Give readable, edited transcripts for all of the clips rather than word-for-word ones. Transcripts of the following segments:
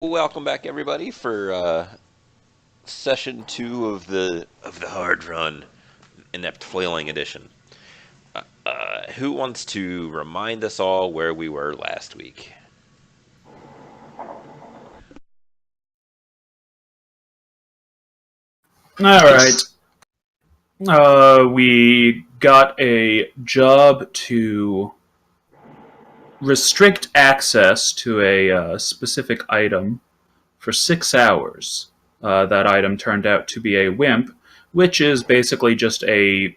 Welcome back, everybody, for session two of the hard run, inept flailing edition. Who wants to remind us all where we were last week? All right. We got a job to restrict access to a specific item for 6 hours. That item turned out to be a wimp, which is basically just a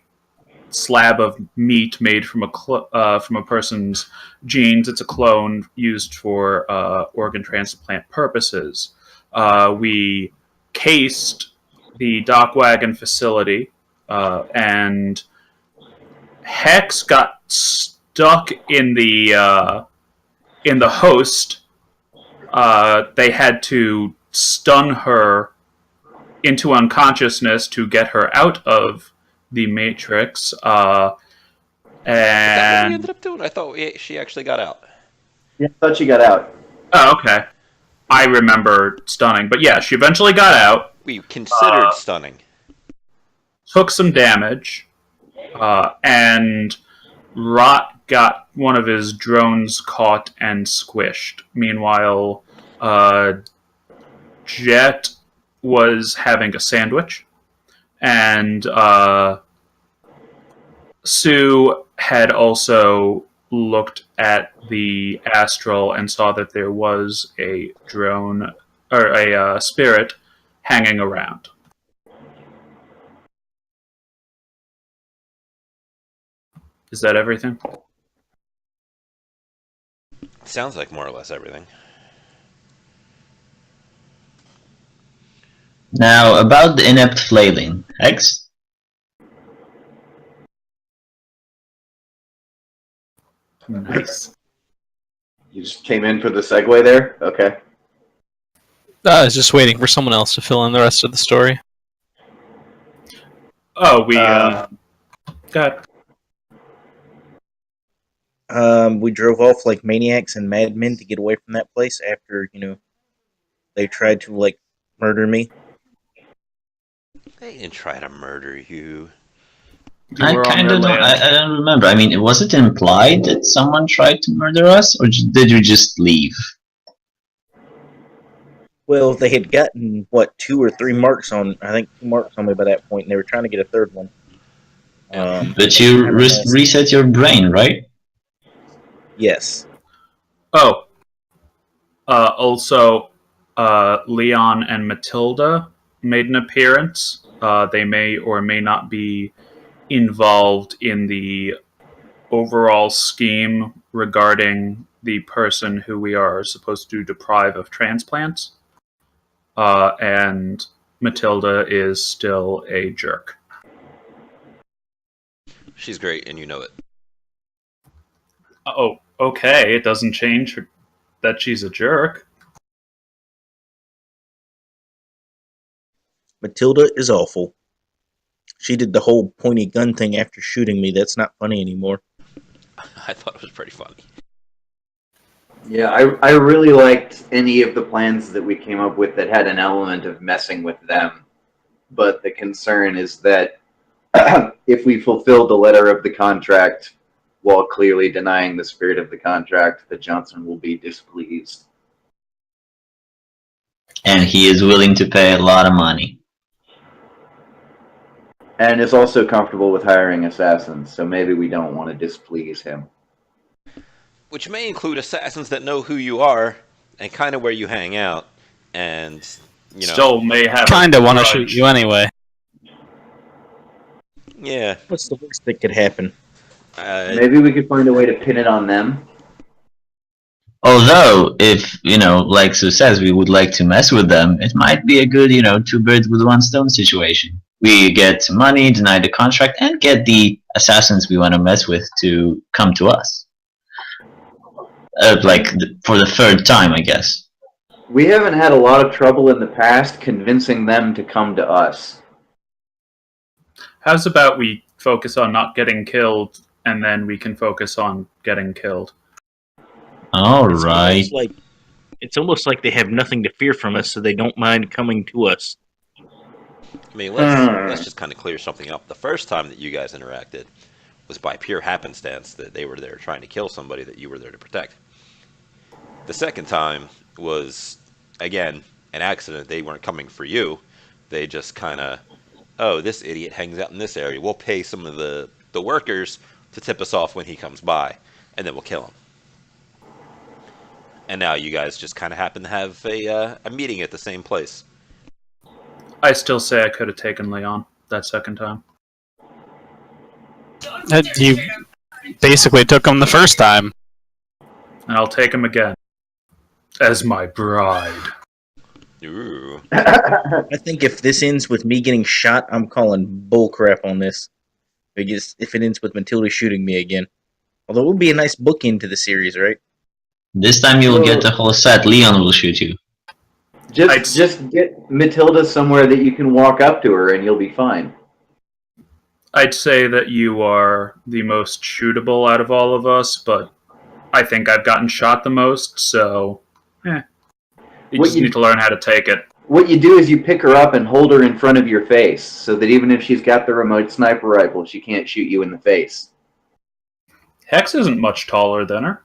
slab of meat made from a person's genes. It's a clone used for organ transplant purposes. We cased the dock wagon facility, and Hex got stuck in the host. They had to stun her into unconsciousness to get her out of the Matrix. Is that what we And ended up doing? I thought she actually got out. Yeah, I thought you got out. oh, okay, I remember stunning, but yeah, she eventually got out. We considered stunning. Took some damage, and Rot got one of his drones caught and squished. Meanwhile, Jet was having a sandwich, and Sue had also looked at the astral and saw that there was a drone or a spirit hanging around. Is that everything? Sounds like more or less everything. Now, about the inept flailing. Hex? Nice. You just came in for the segue there? Okay. I was just waiting for someone else to fill in the rest of the story. Oh, we got. We drove off like maniacs and madmen to get away from that place after, they tried to, murder me. They didn't try to murder you. You I were on kind their of don't. land. I don't remember. I mean, was it implied that someone tried to murder us, or did we just leave? Well, they had gotten, 2 or 3 marks on, I think 2 marks on me by that point, and they were trying to get a third one. But you reset your brain, right? Yes. Oh, also, Leon and Matilda made an appearance. They may or may not be involved in the overall scheme regarding the person who we are supposed to deprive of transplants. And Matilda is still a jerk. She's great, and you know it. Oh, okay. It doesn't change that she's a jerk. Matilda is awful. She did the whole pointy gun thing after shooting me. That's not funny anymore. I thought it was pretty funny. Yeah, I really liked any of the plans that we came up with that had an element of messing with them. But the concern is that if we fulfill the letter of the contract while clearly denying the spirit of the contract, that Johnson will be displeased. And he is willing to pay a lot of money. And is also comfortable with hiring assassins, so maybe we don't want to displease him. Which may include assassins that know who you are and kind of where you hang out, and Still may have. Kinda want to shoot you anyway. Yeah. What's the worst that could happen? Maybe we could find a way to pin it on them. Although, if, like Sue says, we would like to mess with them, it might be a good, two birds with one stone situation. We get money, deny the contract, and get the assassins we want to mess with to come to us. For the third time, I guess. We haven't had a lot of trouble in the past convincing them to come to us. How's about we focus on not getting killed, and then we can focus on getting killed? Alright. It's almost like they have nothing to fear from us, so they don't mind coming to us. I mean, let's just kind of clear something up. The first time that you guys interacted was by pure happenstance that they were there trying to kill somebody that you were there to protect. The second time was, again, an accident. They weren't coming for you. They just kind of, oh, this idiot hangs out in this area. We'll pay some of the workers to tip us off when he comes by, and then we'll kill him. And now you guys just kind of happen to have a meeting at the same place. I still say I could have taken Leon that second time. You basically took him the first time. And I'll take him again. As my bride. Ooh. I think if this ends with me getting shot, I'm calling bullcrap on this. Because if it ends with Matilda shooting me again. Although it would be a nice bookend to the series, right? This time you'll get the whole set. Leon will shoot you. Just get Matilda somewhere that you can walk up to her and you'll be fine. I'd say that you are the most shootable out of all of us, but I think I've gotten shot the most, so you just need to learn how to take it. What you do is you pick her up and hold her in front of your face, so that even if she's got the remote sniper rifle, she can't shoot you in the face. Hex isn't much taller than her.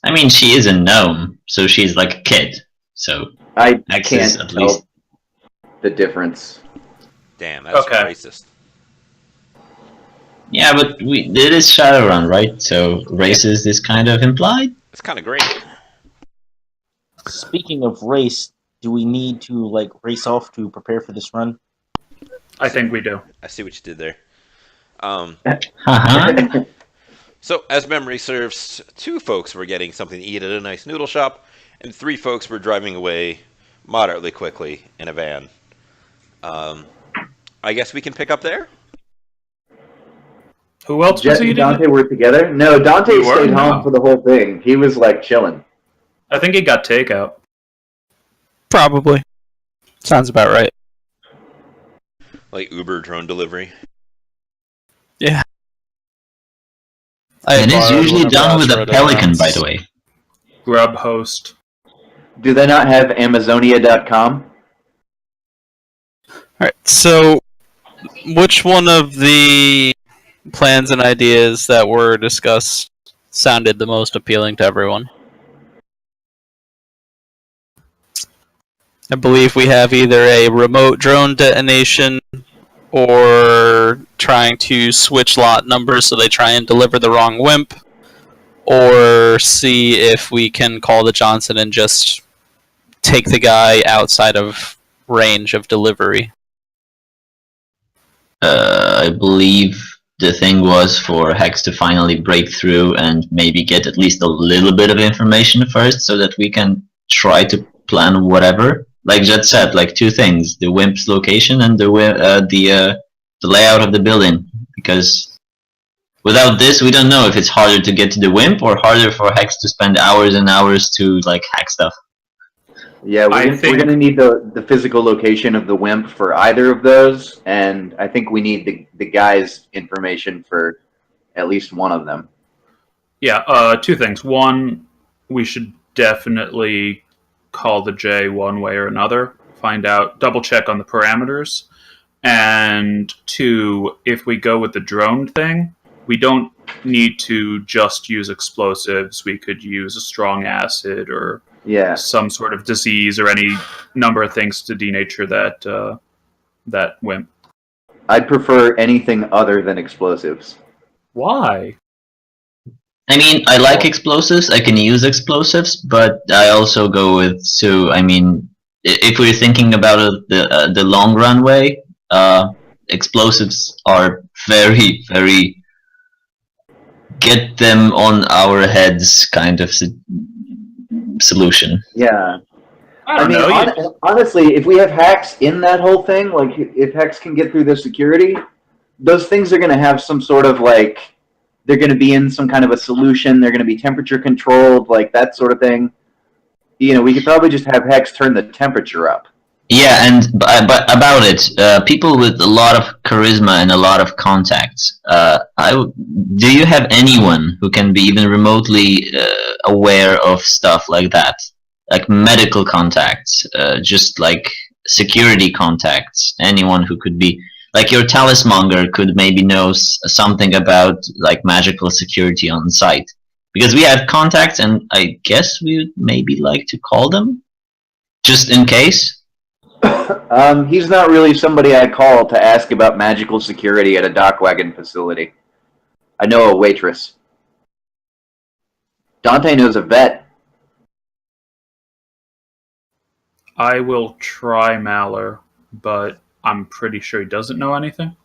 I mean, she is a gnome, so she's like a kid. So I Hex can't is at tell least. the difference. Damn, that's Okay. racist. Yeah, but it is Shadowrun, right? So racist is kind of implied. It's kind of great. Speaking of race, do we need to race off to prepare for this run? I think we do. I see what you did there. Haha. So, as memory serves, 2 folks were getting something to eat at a nice noodle shop, and 3 folks were driving away moderately quickly in a van. I guess we can pick up there? Who else Jet was and eating? Dante were together? No, Dante We were? stayed No. home for the whole thing. He was chilling. I think he got takeout. Probably. Sounds about right. Like Uber drone delivery? Yeah. It is usually done with a pelican, by the way. Grub host. Do they not have Amazonia.com? Alright, so which one of the plans and ideas that were discussed sounded the most appealing to everyone? I believe we have either a remote drone detonation or trying to switch lot numbers so they try and deliver the wrong WIMP, or see if we can call the Johnson and just take the guy outside of range of delivery. I believe the thing was for Hex to finally break through and maybe get at least a little bit of information first so that we can try to plan whatever. Like Jet said, 2 things: the WIMP's location and the layout of the building. Because without this, we don't know if it's harder to get to the WIMP or harder for Hex to spend hours and hours to hack stuff. Yeah, we're going to need the physical location of the WIMP for either of those, and I think we need the guy's information for at least one of them. Yeah, 2 things. One, we should definitely call the J one way or another. Find out, double check on the parameters. And 2, if we go with the drone thing, we don't need to just use explosives. We could use a strong acid or some sort of disease or any number of things to denature that WIMP. I'd prefer anything other than explosives. Why? I mean, I like explosives. I can use explosives, but I also go with Sue. I mean, if we're thinking about the long run way, explosives are very, very get them on our heads kind of solution. Yeah. I don't know. Honestly, if we have hacks in that whole thing, if hacks can get through the security, those things are going to have some sort of they're going to be in some kind of a solution. They're going to be temperature controlled, that sort of thing. We could probably just have Hex turn the temperature up. Yeah, and but about it, people with a lot of charisma and a lot of contacts. Do you have anyone who can be even remotely aware of stuff like that, like medical contacts, just like security contacts? Anyone who could be like your talismonger could maybe know something about like magical security on site, because we have contacts, and I guess we would maybe like to call them just in case. He's not really somebody I call to ask about magical security at a dock wagon facility. I know a waitress. Dante knows a vet. I will try Maller, but I'm pretty sure he doesn't know anything.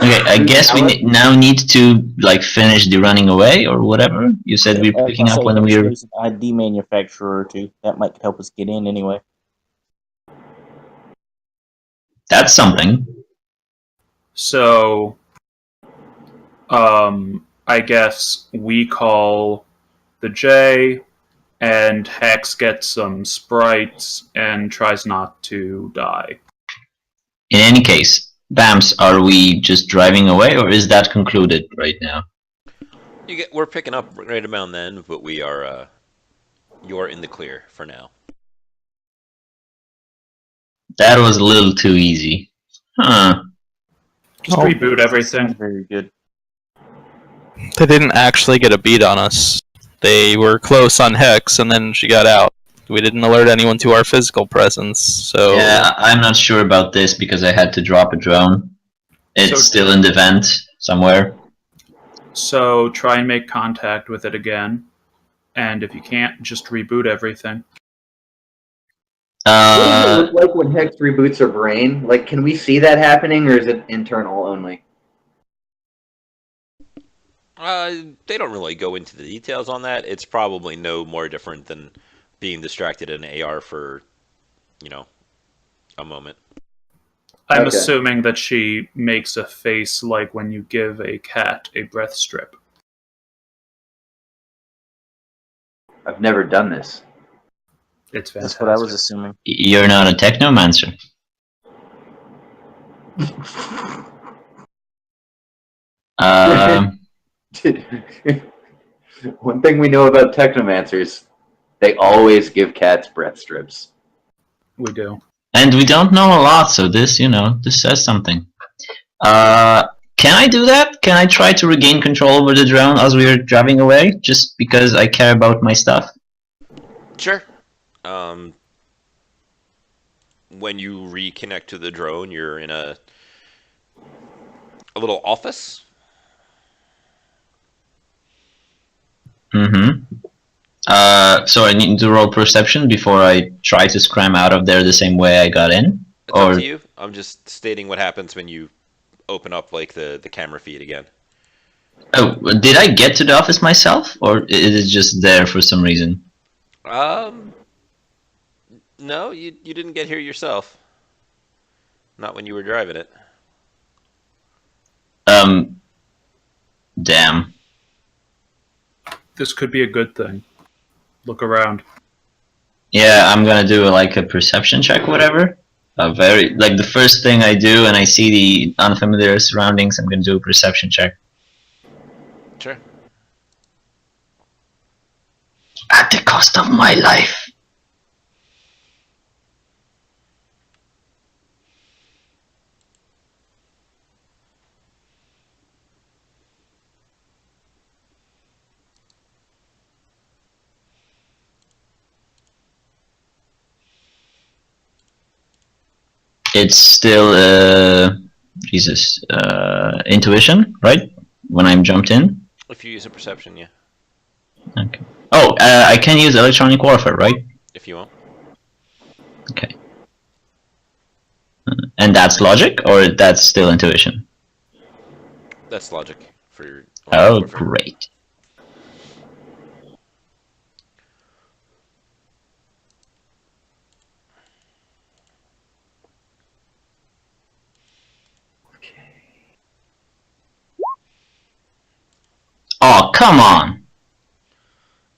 Okay, I guess we now need to like finish the running away or whatever. You said we were picking up when we were. There's an ID manufacturer or two that might help us get in anyway. That's something. So, I guess we call the J, and Hex gets some sprites and tries not to die. In any case, Bams, are we just driving away or is that concluded right now? We're picking up right about then, but we are you're in the clear for now. That was a little too easy. Huh. Just reboot everything. Very good. They didn't actually get a beat on us. They were close on Hex, and then she got out. We didn't alert anyone to our physical presence, so... Yeah, I'm not sure about this because I had to drop a drone. It's still in the vent somewhere. So try and make contact with it again. And if you can't, just reboot everything. What does it look like when Hex reboots her brain? Like, can we see that happening, or is it internal only? They don't really go into the details on that. It's probably no more different than being distracted in an AR for, a moment. I'm assuming that she makes a face like when you give a cat a breath strip. I've never done this. It's fantastic. That's what I was assuming. You're not a technomancer. One thing we know about technomancers, they always give cats breath strips. We do. And we don't know a lot, so this says something. Can I do that? Can I try to regain control over the drone as we are driving away, just because I care about my stuff? Sure. When you reconnect to the drone, you're in a little office. Mm-hmm. So I need to roll perception before I try to scram out of there the same way I got in? It's up to you. I'm just stating what happens when you open up like the camera feed again. Oh, did I get to the office myself, or is it just there for some reason? No, you didn't get here yourself. Not when you were driving it. Damn. This could be a good thing. Look around. Yeah, I'm gonna do like a perception check, whatever. Like the first thing I do and I see the unfamiliar surroundings, I'm gonna do a perception check. Sure. At the cost of my life. It's still intuition, right? When I'm jumped in. If you use a perception, yeah. Okay. Oh, I can use electronic warfare, right? If you want. Okay. And that's logic, or that's still intuition? That's logic for your. Oh, great. Oh, come on!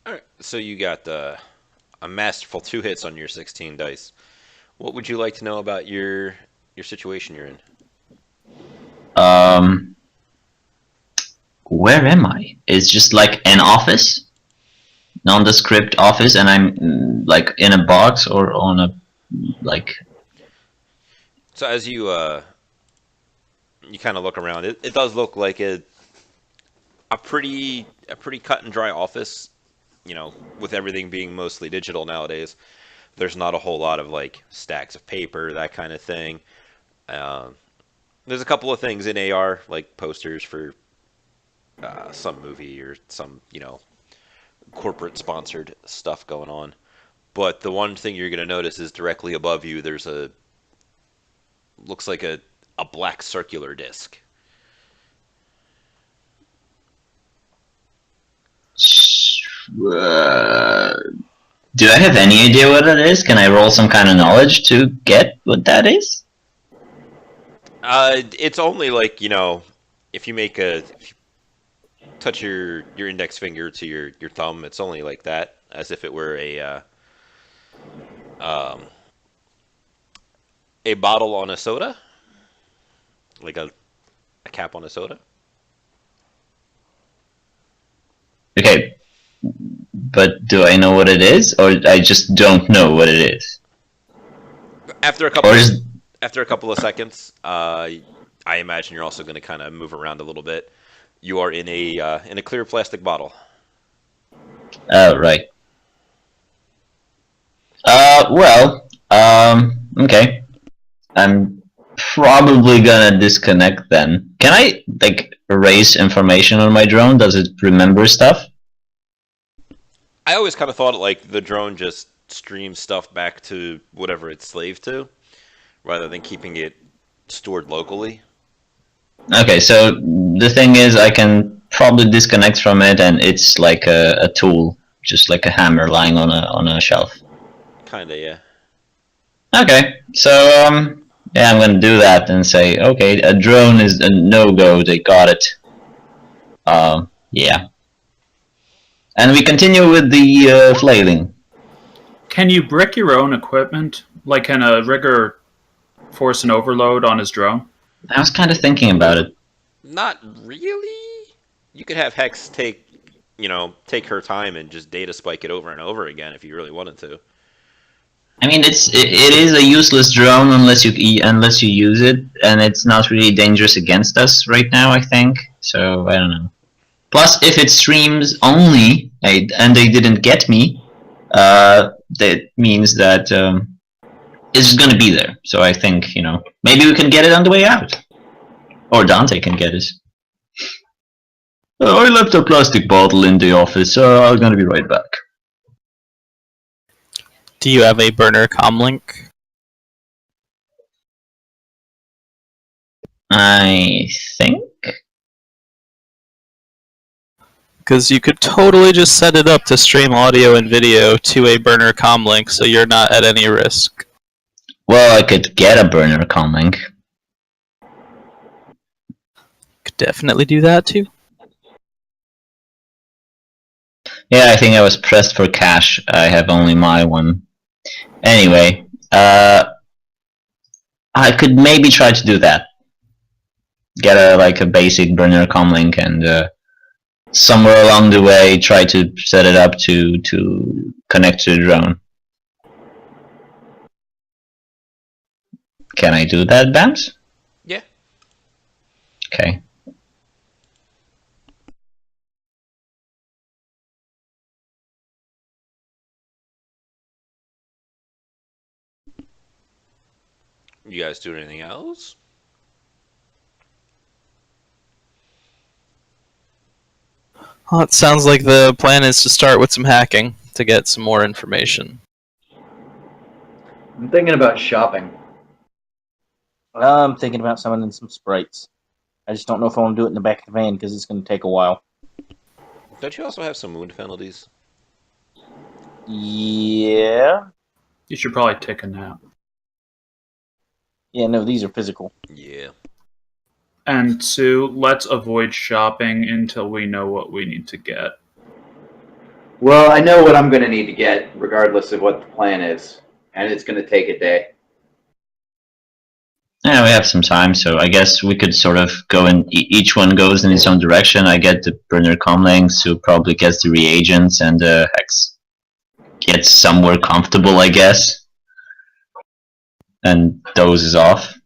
Alright, so you got a masterful 2 hits on your 16 dice. What would you like to know about your situation you're in? Um, where am I? It's just like an office, nondescript office, and I'm like in a box or on a like. So as you kind of look around, it does look like a pretty cut and dry office. You know, with everything being mostly digital nowadays, there's not a whole lot of like stacks of paper, that kind of thing. Um, there's a couple of things in AR, like posters for some movie or some, corporate sponsored stuff going on. But the one thing you're going to notice is directly above you, there's looks like a black circular disc. Uh, do I have any idea what it is? Can I roll some kind of knowledge to get what that is? It's only like, if you if you touch your index finger to your thumb, it's only like that, as if it were um, a bottle on a soda, like a cap on a soda. Okay, but do I know what it is, or I just don't know what it is? After a couple Or is after a couple of seconds, I imagine you're also going to kind of move around a little bit. You are in a clear plastic bottle. oh right. Okay. I'm probably gonna disconnect then. Can I like erase information on my drone? Does it remember stuff? I always kind of thought like the drone just streams stuff back to whatever it's slaved to, rather than keeping it stored locally. Okay, so the thing is, I can probably disconnect from it, and it's like a tool, just like a hammer lying on a shelf. Kinda, yeah. Okay, so yeah, I'm gonna do that and say, okay, a drone is a no-go. They got it. Yeah, and we continue with the flailing. Can you brick your own equipment? Like, can a rigger force an overload on his drone? I was kind of thinking about it. Not really. You could have Hex take her time and just data spike it over and over again if you really wanted to. I mean, it is a useless drone unless you use it, and it's not really dangerous against us right now. I think so. I don't know. Plus, if it streams only and they didn't get me, that means that it's just gonna be there. So I think maybe we can get it on the way out, or Dante can get it. I left a plastic bottle in the office, so I'm gonna be right back. Do you have a burner comlink? I think. Because you could totally just set it up to stream audio and video to a burner comlink, so you're not at any risk. Well, I could get a burner comlink. Could definitely do that too. Yeah, I think I was pressed for cash. I have only my one. Anyway, I could maybe try to do that. Get a basic burner comlink and somewhere along the way try to set it up to connect to the drone. Can I do that, Bams? Yeah. Okay. You guys do anything else? Well, it sounds like the plan is to start with some hacking to get some more information. I'm thinking about shopping. I'm thinking about summoning some sprites. I just don't know if I want to do it in the back of the van because it's going to take a while. Don't you also have some wound penalties? Yeah. You should probably take a nap. Yeah, no, these are physical. Yeah. And two, let's avoid shopping until we know what we need to get. Well, I know what I'm going to need to get, regardless of what the plan is, and it's going to take a day. Yeah, we have some time, so I guess we could sort of go in. Each one goes in its own direction. I get the burner comlinks, who probably gets the reagents, and Hex gets somewhere comfortable, I guess, and dozes off.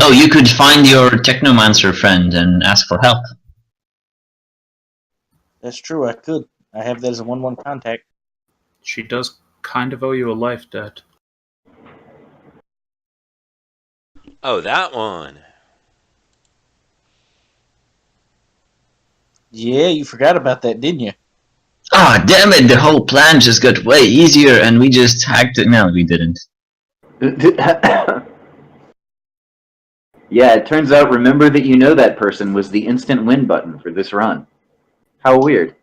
Oh, you could find your technomancer friend and ask for help. That's true. I could. I have that as a 1-1 contact. She does kind of owe you a life debt. Oh, that one. Yeah, you forgot about that, didn't you? Ah, damn it! The whole plan just got way easier, and we just hacked it. No, we didn't. Yeah, it turns out remember that you know that person was the instant win button for this run. How weird.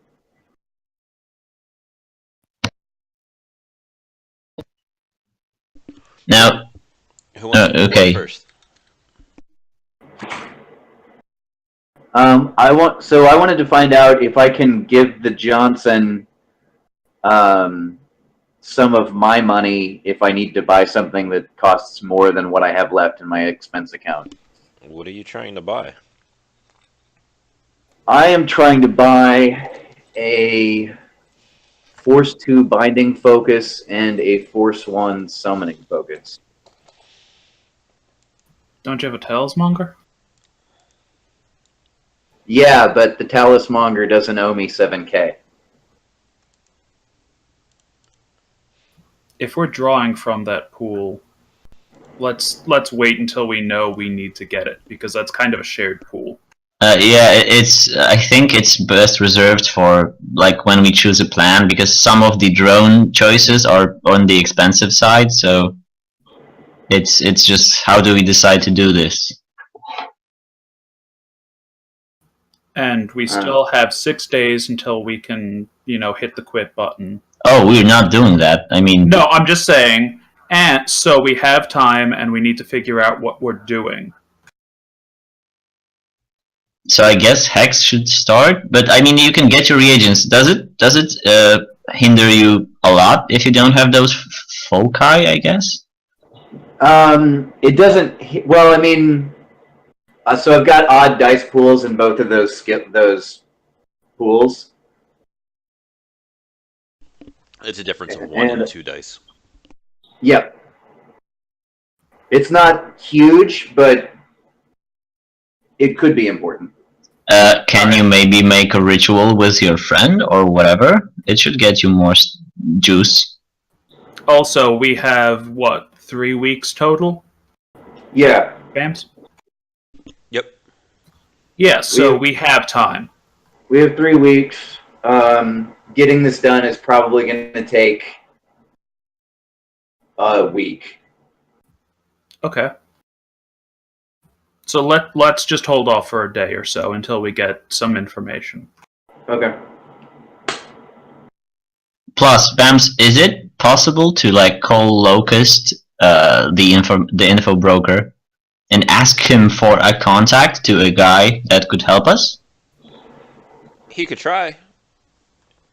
Now, Who wants to go okay. first? I wanted to find out if I can give the Johnson some of my money if I need to buy something that costs more than what I have left in my expense account. What are you trying to buy? I am trying to buy a Force 2 binding focus and a Force 1 summoning focus. Don't you have a Talismonger? Yeah, but the Talismonger doesn't owe me 7K. If we're drawing from that pool, let's wait until we know we need to get it, because that's kind of a shared pool. Yeah, it's. I think it's best reserved for like when we choose a plan, because some of the drone choices are on the expensive side. So it's just how do we decide to do this? And we still have 6 days until we can, hit the quit button. Oh, we're not doing that. I mean, No, I'm just saying. And so we have time, and we need to figure out what we're doing. so I guess Hex should start. But I mean, you can get your reagents. Does it hinder you a lot if you don't have those foci? I guess. It doesn't. Well, I mean, so I've got odd dice pools in both of those pools. It's a difference of 1 and 2 dice. Yep. It's not huge, but it could be important. Can you maybe make a ritual with your friend or whatever? It should get you more juice. Also, we have, 3 weeks total? Yeah. Bamce? Yep. Yeah, so we have time. We have 3 weeks. Getting this done is probably going to take a week. Okay. So let's just hold off for a day or so until we get some information. Okay. Plus, Bams, is it possible to like call Locust, the info broker, and ask him for a contact to a guy that could help us? He could try.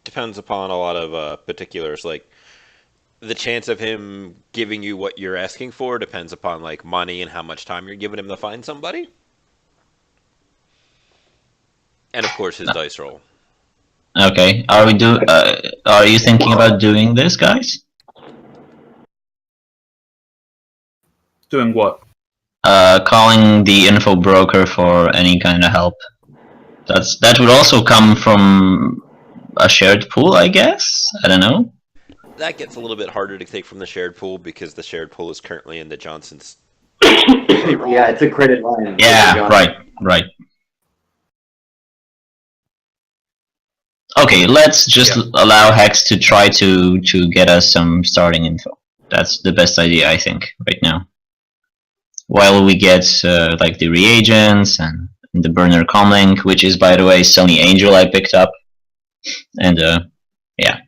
Depends upon a lot of particulars, like the chance of him giving you what you're asking for depends upon like money and how much time you're giving him to find somebody, and of course his dice roll. Okay, are you thinking about doing this, guys? Doing what? Calling the info broker for any kind of help. That would also come from a shared pool, I guess. I don't know. That gets a little bit harder to take from the shared pool because the shared pool is currently in the Johnson's. Yeah, it's a credit line. Yeah, right. Okay, let's just allow Hex to try to get us some starting info. That's the best idea, I think, right now. While we get like the reagents and the burner comlink, which is, by the way, Sony Angel I picked up, and yeah.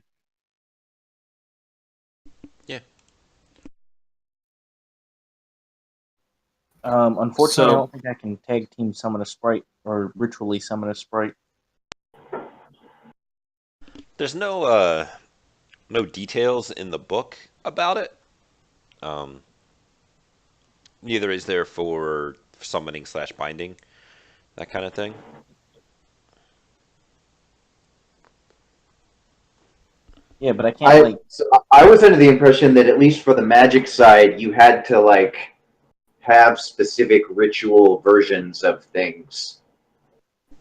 Unfortunately, I don't think I can tag team summon a sprite or ritually summon a sprite. There's no no details in the book about it. Um, Neither is there for summoning slash binding, that kind of thing. Yeah, but I can't like. I was under the impression that at least for the magic side, you had to like have specific ritual versions of things.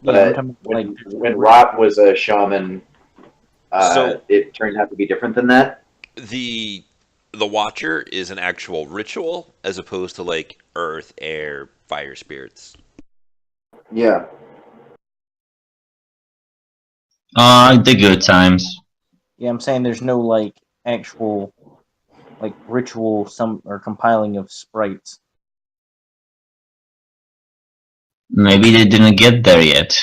Yeah, I'm But talking about, like there's no when ritual. Rot was a shaman, So it turned out to be different than that. the the Watcher is an actual ritual as opposed to like earth, air, fire spirits. Yeah. The good times. Yeah, I'm saying there's no like actual like ritual some or compiling of sprites. Maybe they didn't get there yet.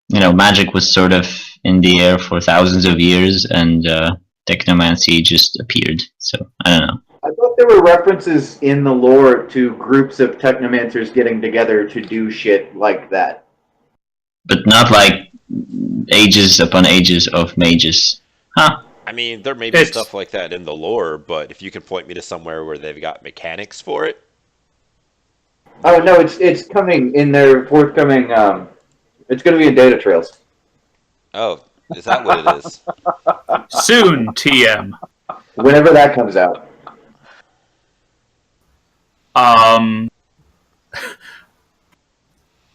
You know, magic was sort of in the air for thousands of years, and technomancy just appeared. So I don't know. I thought there were references in the lore to groups of technomancers getting together to do shit like that. But not like ages upon ages of mages. Huh? I mean, there may be It's stuff like that in the lore, but if you can point me to somewhere where they've got mechanics for it, Oh no, it's coming in their forthcoming. It's going to be in data trails. oh, is that what it is? soon, TM. Whenever that comes out. Um,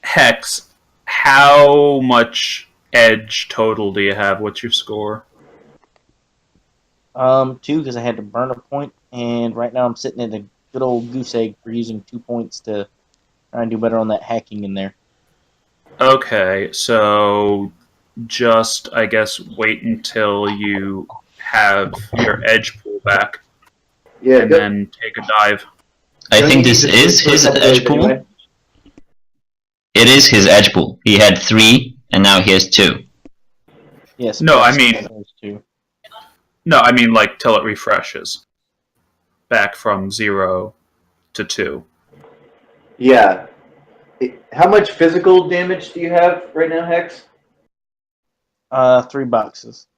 Hex, how much edge total do you have? What's your score? 2 because I had to burn a point, and right now I'm sitting at a good old goose egg for using 2 points to try and do better on that hacking in there. Okay, so just, I guess, wait until you have your edge pull back, Yeah, and then take a dive. I Don't think you this just is wait for a his couple edge days pool. anyway? It is his edge pool. He had 3, and now he has 2. Yes. No, I plus mean- those 2. No, I mean, like, till it refreshes. Back from 0 to 2. Yeah. How much physical damage do you have right now, Hex? 3 boxes.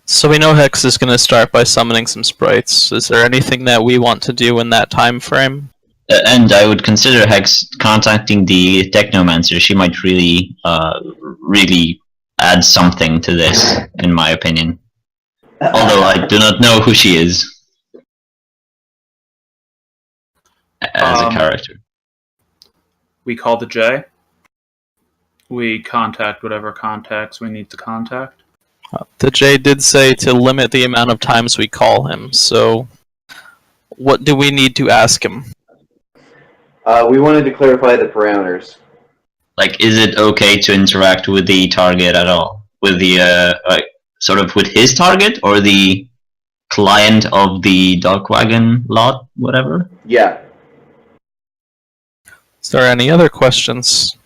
So we know Hex is going to start by summoning some sprites. Is there anything that we want to do in that time frame? And I would consider Hex contacting the Technomancer. She might really, really add something to this, in my opinion. Although I do not know who she is as a character. We call the J. We contact whatever contacts we need to contact. The J did say to limit the amount of times we call him, so what do we need to ask him? We wanted to clarify the parameters. Like, is it okay to interact with the target at all? With the, like, sort of with his target, or the client of the dog wagon lot, whatever? Yeah. Is there any other questions?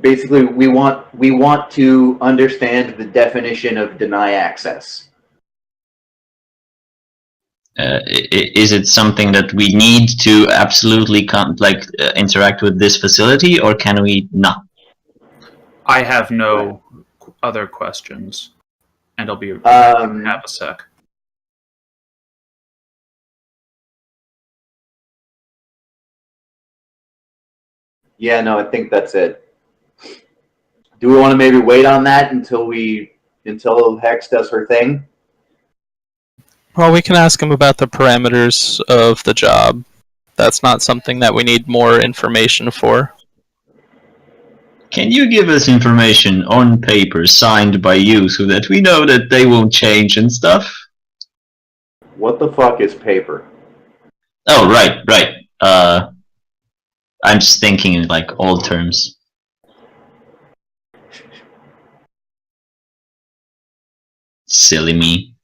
Basically, we want to understand the definition of deny access. Is it something that we need to absolutely interact with this facility, or can we not? I have no other questions, and I'll be have a sec. Yeah, no, I think that's it. Do we want to maybe wait on that until Hex does her thing? Well, we can ask him about the parameters of the job. That's not something that we need more information for. Can you give us information on paper signed by you so that we know that they won't change and stuff? What the fuck is paper? Oh, right. I'm just thinking in like old terms. Silly me.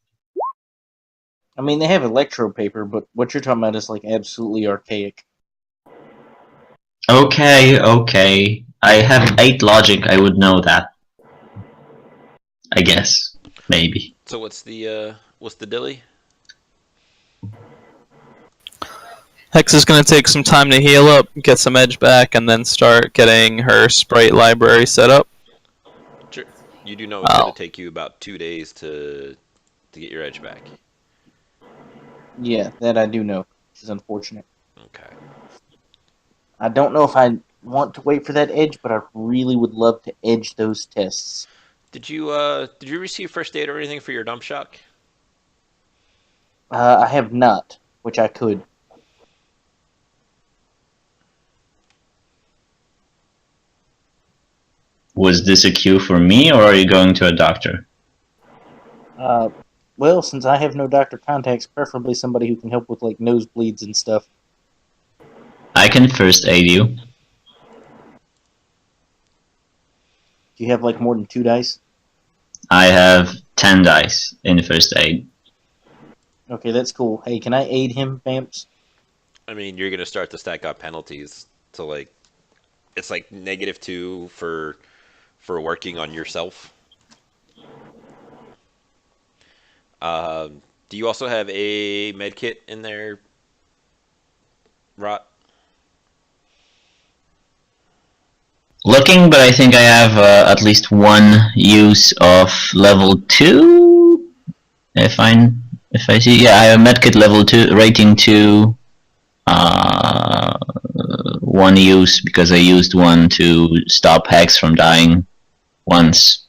I mean, they have electro paper, but what you're talking about is like absolutely archaic. Okay. I have 8 logic, I would know that. I guess. Maybe. So what's the dilly? Hex is going to take some time to heal up, get some edge back, and then start getting her sprite library set up. You do know it's going to Oh, take you about 2 days to get your edge back. Yeah, that I do know. Which is unfortunate. Okay. I don't know if I want to wait for that edge, but I really would love to edge those tests. Did you receive first aid or anything for your dump shock? I have not, which I could. Was this a cue for me, or are you going to a doctor? Uh, well, since I have no doctor contacts, preferably somebody who can help with like nosebleeds and stuff. I can first aid you. Do you have like more than 2 dice? I have 10 dice in first aid. Okay, that's cool. Hey, can I aid him, Bamce? I mean, you're going to start to stack up penalties to like it's like -2 for working on yourself. Do you also have a med kit in there, Rot? Looking, but I think I have at least one use of level 2. If I see, yeah, I have medkit level 2, rating 2. Uh, one use because I used one to stop Hex from dying once,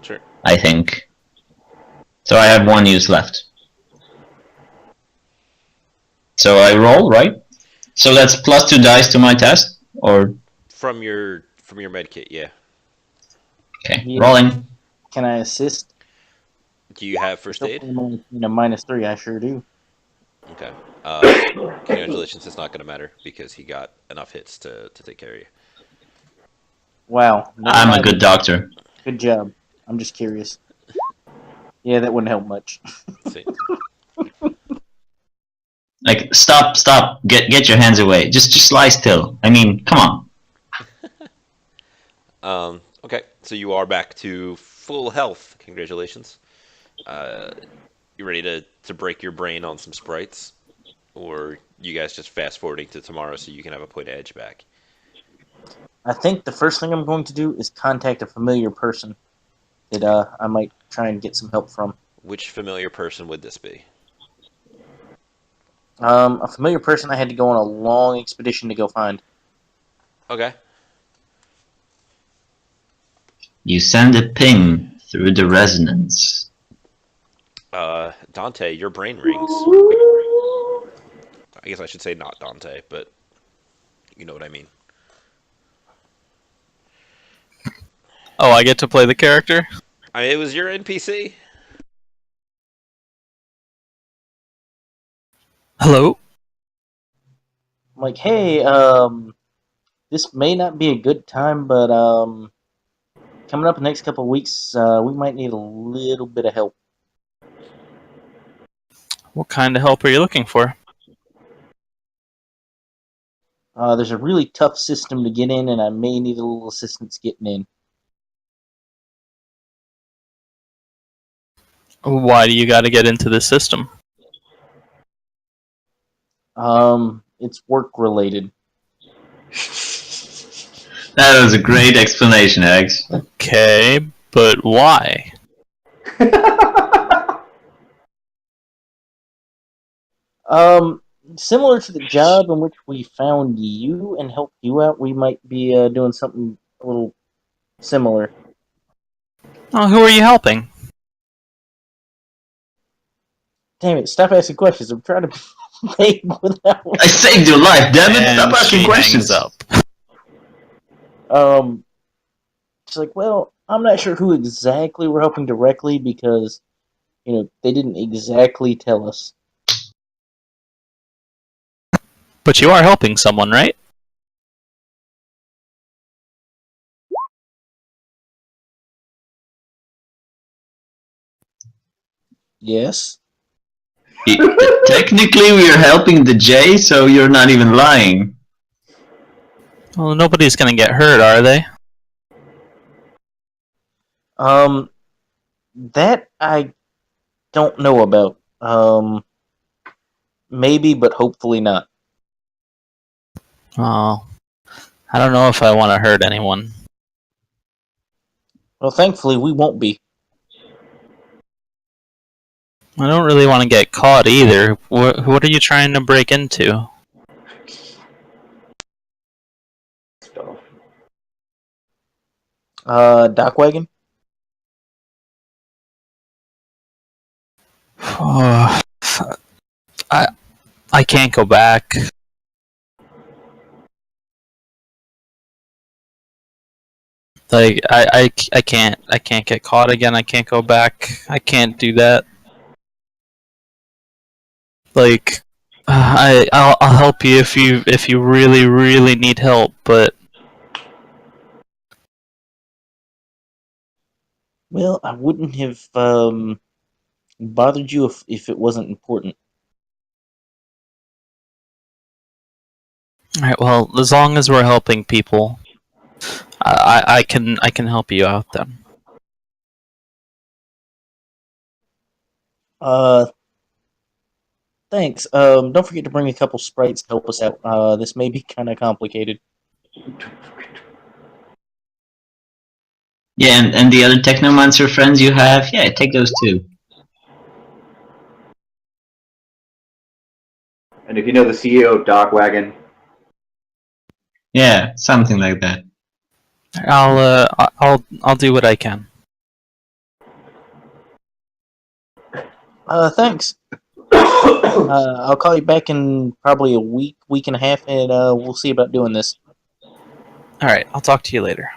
Sure. I think. So I have one use left. So I roll, right? So that's +2 dice to my test, or From your med kit, yeah. okay, Yeah. rolling. Can I assist? Do you have It's first aid? only -3. I sure do. Okay. Congratulations. It's not going to matter because he got enough hits to take care of you. Wow. Never I'm a mind. good doctor. Good job. I'm just curious. Yeah, that wouldn't help much. See. Like, stop, get your hands away. Just lie still. I mean, come on. Okay, so you are back to full health. Congratulations. Uh, you ready to break your brain on some sprites, or you guys just fast forwarding to tomorrow so you can have a point of edge back? I think the first thing I'm going to do is contact a familiar person that I might try and get some help from. Which familiar person would this be? A familiar person I had to go on a long expedition to go find. Okay. You send a ping through the resonance. Dante, your brain rings. I guess I should say not Dante, but you know what I mean. oh, I get to play the character. It was your NPC. Hello. I'm like, hey, this may not be a good time, but coming up in the next couple of weeks, we might need a little bit of help. What kind of help are you looking for? There's a really tough system to get in, and I may need a little assistance getting in. Why do you got to get into this system? It's work related. That was a great explanation, Eggs. Okay, but why? Similar to the job in which we found you and helped you out, we might be doing something a little similar. Oh, who are you helping? Damn it! Stop asking questions. I'm trying to be vague without. I saved your life, damn it! Stop And asking she questions. hangs up. She's like, well, I'm not sure who exactly we're helping directly because, they didn't exactly tell us. But you are helping someone, right? Yes. Technically, we are helping the J, so you're not even lying. Well, nobody's gonna get hurt, are they? That I don't know about. Maybe, but hopefully not. Oh, I don't know if I want to hurt anyone. Well, thankfully, we won't be. I don't really want to get caught either. What are you trying to break into? Stuff. Dock wagon? I I can't go back. Like I can't get caught again. I can't go back. I can't do that. Like I'll help you if you really need help, but Well, I wouldn't have bothered you if it wasn't important. alright, well, as long as we're helping people, I can help you out then. Uh, Thanks. Don't forget to bring a couple sprites to help us out. This may be kind of complicated. Yeah, and the other Technomancer friends you have, yeah, take those too. And if you know the CEO of Dock Wagon, Yeah, something like that. I'll do what I can. Thanks. I'll call you back in probably a week and a half, and we'll see about doing this. Alright, I'll talk to you later.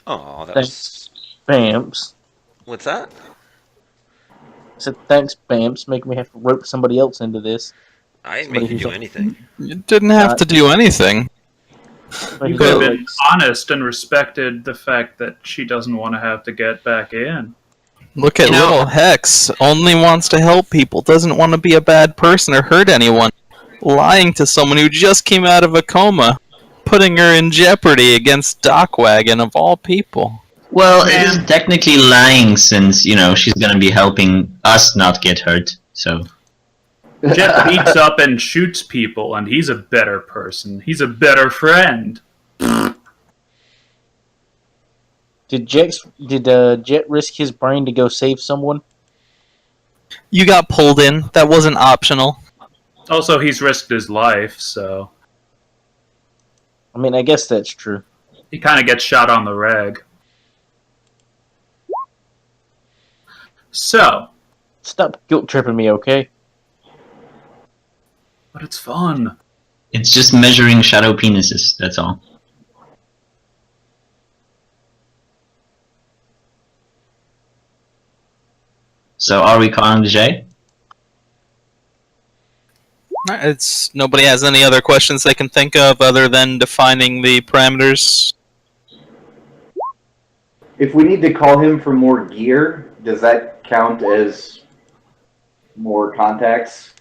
Oh, that Thanks. was. Bamce. What's that? I said, thanks, Bamce, making me have to rope somebody else into this. I didn't Somebody make you who's do like, anything. You didn't have to do anything. somebody You who's could have like, been honest and respected the fact that she doesn't want to have to get back in. Look at You know- little Hex. Only wants to help people. Doesn't want to be a bad person or hurt anyone. Lying to someone who just came out of a coma. Putting her in jeopardy against Dockwagon of all people. Well, it Man. is technically lying since, you know, she's gonna be helping us not get hurt, so. Jet beats up and shoots people, and he's a better person. He's a better friend. did Jet risk his brain to go save someone? You got pulled in. That wasn't optional. Also, he's risked his life, so I mean, I guess that's true. he kind of gets shot on the reg. So, Stop guilt tripping me, okay? but it's fun. It's just measuring shadow penises, that's all. So are we calling the J? It's nobody has any other questions they can think of other than defining the parameters. if we need to call him for more gear, does that count as more contacts?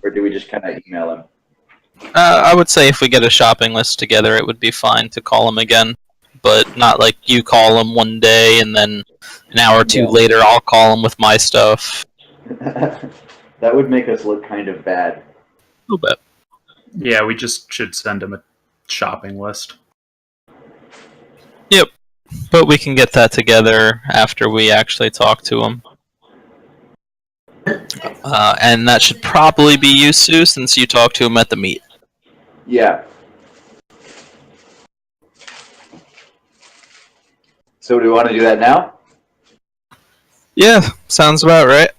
Or do we just kind of email him? I would say if we get a shopping list together, it would be fine to call him again, but not like you call him one day and then an hour or two Yeah. later I'll call him with my stuff. That would make us look kind of bad. A little bit. Yeah, we just should send him a shopping list. But we can get that together after we actually talk to him. And that should probably be you, Sue, since you talked to him at the meet. Yeah. So do we want to do that now? Yeah, sounds about right.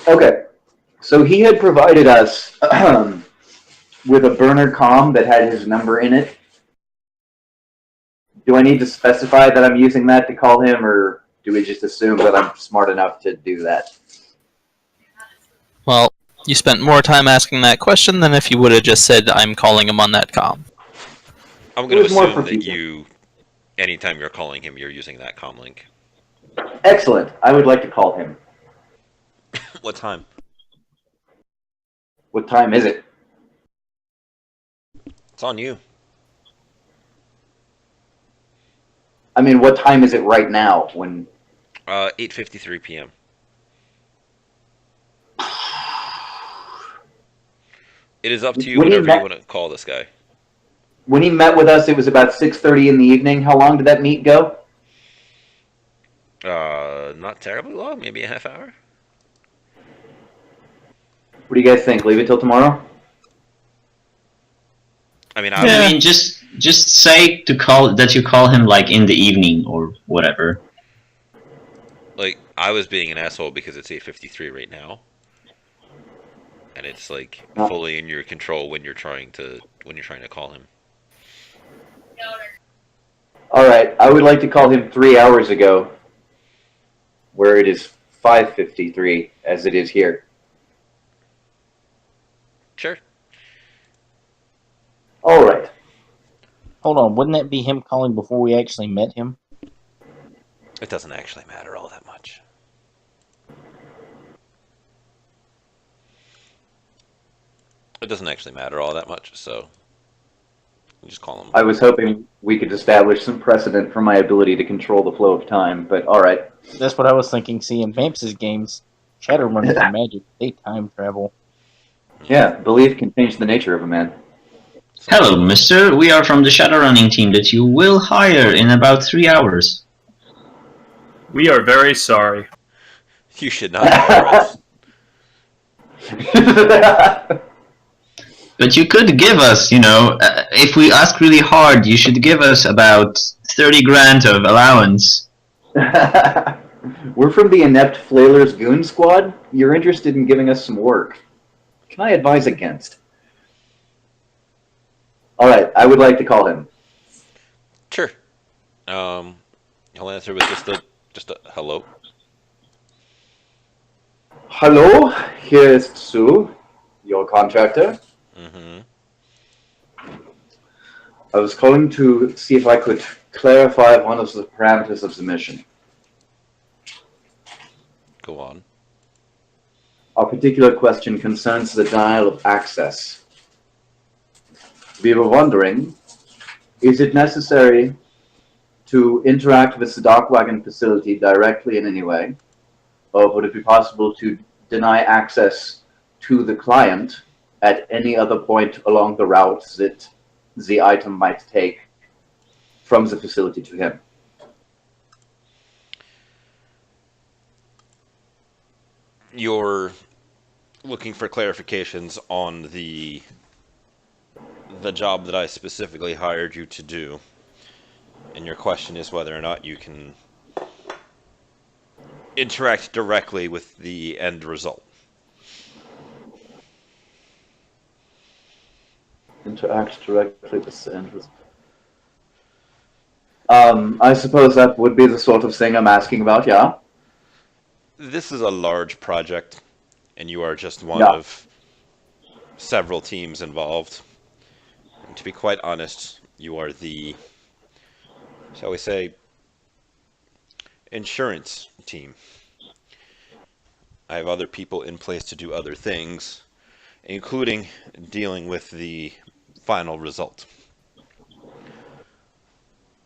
Okay. So he had provided us with a burner comm that had his number in it. Do I need to specify that I'm using that to call him, or do we just assume that I'm smart enough to do that? Well, you spent more time asking that question than if you would have just said, I'm calling him on that comm. I'm It going to was more assume for that future. you, anytime you're calling him, you're using that comm link. Excellent. I would like to call him. What time? What time is it? It's on you. I mean, what time is it right now? When 8:53 p.m. It is up to you When he whenever you met want to call this guy. when he met with us, it was about 6:30 in the evening. How long did that meet go? Not terribly long, maybe a half hour. What do you guys think? Leave it till tomorrow? I mean, I mean, just say to call that you call him like in the evening or whatever. I was being an asshole because it's 8:53 right now, and it's like No. fully in your control when you're trying to call him. All right. I would like to call him 3 hours ago, where it is 5:53 as it is here. Sure. All right. Hold on, wouldn't that be him calling before we actually met him? It doesn't actually matter all that much. It doesn't actually matter all that much, so you just call him. I was hoping we could establish some precedent for my ability to control the flow of time, but all right. That's what I was thinking. See, in Bamce's games, Shadowrun is magic. They time travel. Yeah, belief can change the nature of a man. Hello, mister. We are from the shadow running team that you will hire in about 3 hours. We are very sorry. You should not hire us. But you could give us, if we ask really hard, you should give us about 30 grand of allowance. We're from the Inept Flailers Goon Squad. You're interested in giving us some work. Can I advise against? All right, I would like to call him. Sure. He'll answer with just a hello. Hello, here is Sue, your contractor. Mm-hmm. I was calling to see if I could clarify one of the parameters of the mission. Go on. Our particular question concerns the denial of access. We were wondering, is it necessary to interact with the Dark Wagon facility directly in any way? Or would it be possible to deny access to the client at any other point along the route that the item might take from the facility to him? You're looking for clarifications on the job that I specifically hired you to do, and your question is whether or not you can interact directly with the end result. Interact directly with the end result. I suppose that would be the sort of thing I'm asking about, yeah? This is a large project, and you are just one Yeah. of several teams involved. And to be quite honest, you are the, shall we say, insurance team. I have other people in place to do other things, including dealing with the final result.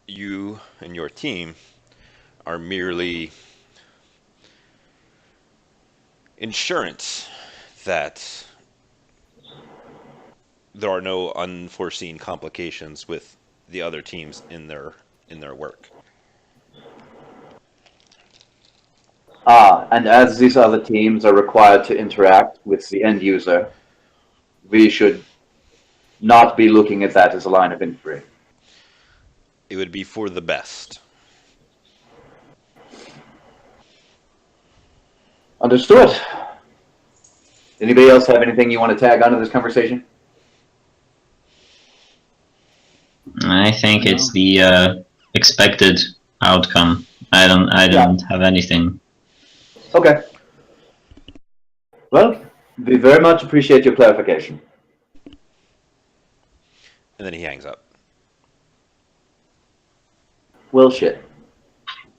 You and your team are merely insurance that there are no unforeseen complications with the other teams in their work. And as these other teams are required to interact with the end user, we should not be looking at that as a line of inquiry. It would be for the best. Understood. Anybody else have anything you want to tag onto this conversation? I think it's the expected outcome. I don't have anything. Okay. Well, we very much appreciate your clarification. And then he hangs up. Well, shit.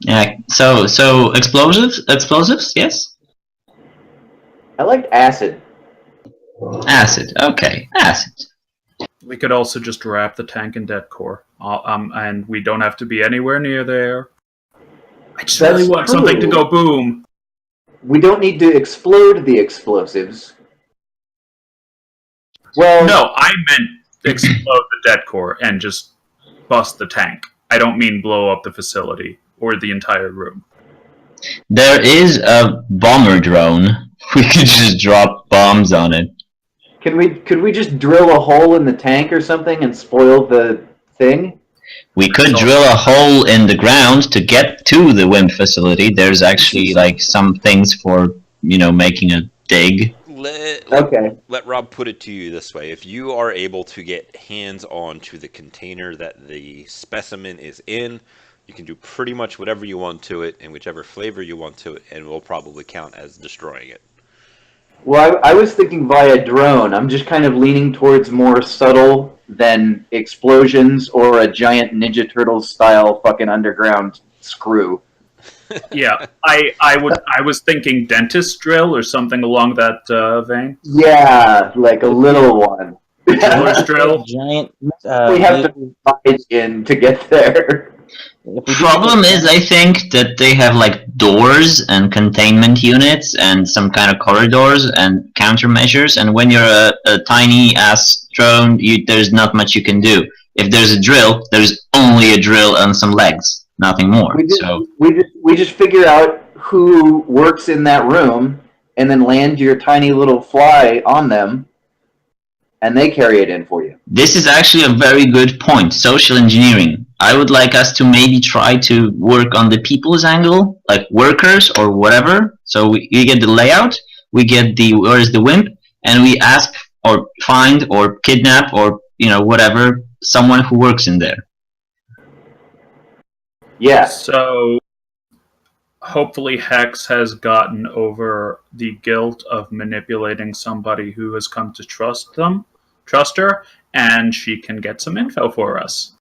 Yeah. So explosives, yes. I liked acid. Acid. Okay, acid. We could also just wrap the tank in dead core, and we don't have to be anywhere near there. I just That's really want something to true. go boom. We don't need to explode the explosives. Well, No, I meant explode the dead core and just bust the tank. I don't mean blow up the facility or the entire room. There is a bomber drone. We could just drop bombs on it. could we just drill a hole in the tank or something and spoil the thing? We could So- drill a hole in the ground to get to the WIMP facility. There's actually like some things for making a dig. Okay. Let Rob put it to you this way. If you are able to get hands on to the container that the specimen is in, you can do pretty much whatever you want to it and whichever flavor you want to it, and it will probably count as destroying it. Well, I was thinking via drone. I'm just kind of leaning towards more subtle than explosions or a giant Ninja Turtles style fucking underground screw. Yeah, I was thinking dentist drill or something along that vein. Yeah, like a little one. Jeweler's drill. Giant. We have to fight in to get there. If we do Problem get is, I think that they have like doors and containment units and some kind of corridors and countermeasures. And when you're a tiny ass drone, there's not much you can do. If there's a drill, there's only a drill and some legs, nothing more. So We just figure out who works in that room, and then land your tiny little fly on them, and they carry it in for you. this is actually a very good point. Social engineering. I would like us to maybe try to work on the people's angle, like workers or whatever. So we get the layout, we get where is the WIMP, and we ask or find or kidnap or whatever someone who works in there. Yes. So hopefully Hex has gotten over the guilt of manipulating somebody who has come to trust her, and she can get some info for us.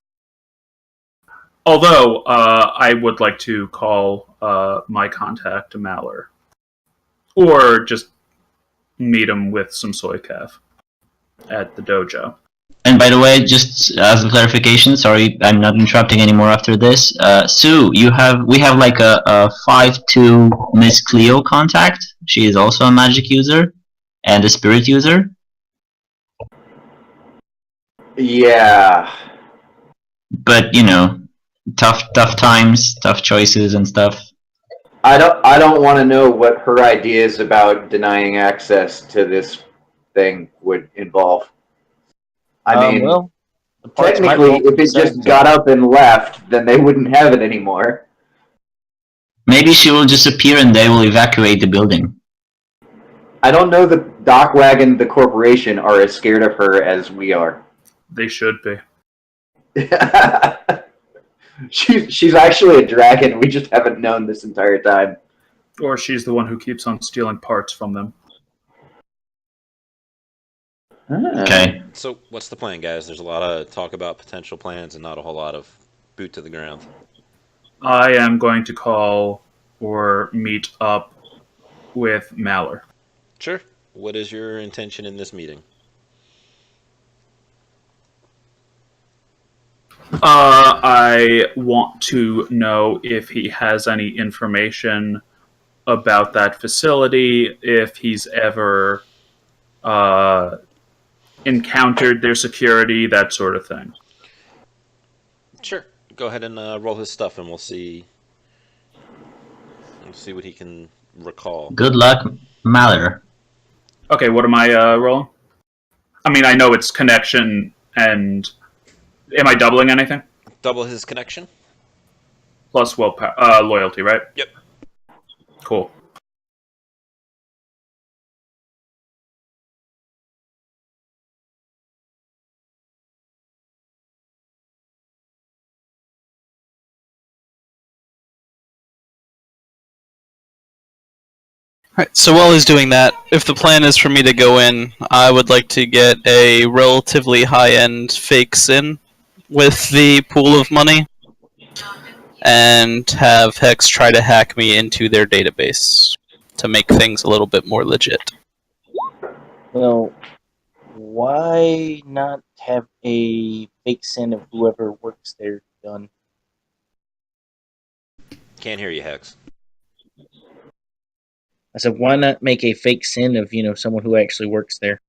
Although I would like to call my contact Maller, or just meet him with some soy calf at the dojo. And by the way, just as a clarification, sorry, I'm not interrupting anymore after this. Sue, we have like a 5-2 Miss Cleo contact. She is also a magic user and a spirit user. Yeah. But tough times, tough choices and stuff. I don't want to know what her ideas about denying access to this thing would involve. I mean, well, the parts might technically, roll if it just themselves got out. up and left, then they wouldn't have it anymore. Maybe she will just appear and they will evacuate the building. I don't know that Dockwagon, the corporation, are as scared of her as we are. They should be. She's actually a dragon. We just haven't known this entire time. Or she's the one who keeps on stealing parts from them. Okay. So, what's the plan, guys? There's a lot of talk about potential plans and not a whole lot of boot to the ground. I am going to call or meet up with Maller. Sure. What is your intention in this meeting? I want to know if he has any information about that facility, if he's ever encountered their security, that sort of thing. Sure. Go ahead and roll his stuff, and we'll see. We'll see what he can recall. Good luck, Maller. Okay, what am I rolling? I mean, I know it's connection, and am I doubling anything? Double his connection. Plus willpower, loyalty, right? Yep. Cool. Alright, so while he's doing that, if the plan is for me to go in, I would like to get a relatively high-end fake SIN with the pool of money, and have Hex try to hack me into their database to make things a little bit more legit. Well, why not have a fake sin of whoever works there done? Can't hear you, Hex. I said, why not make a fake sin of someone who actually works there?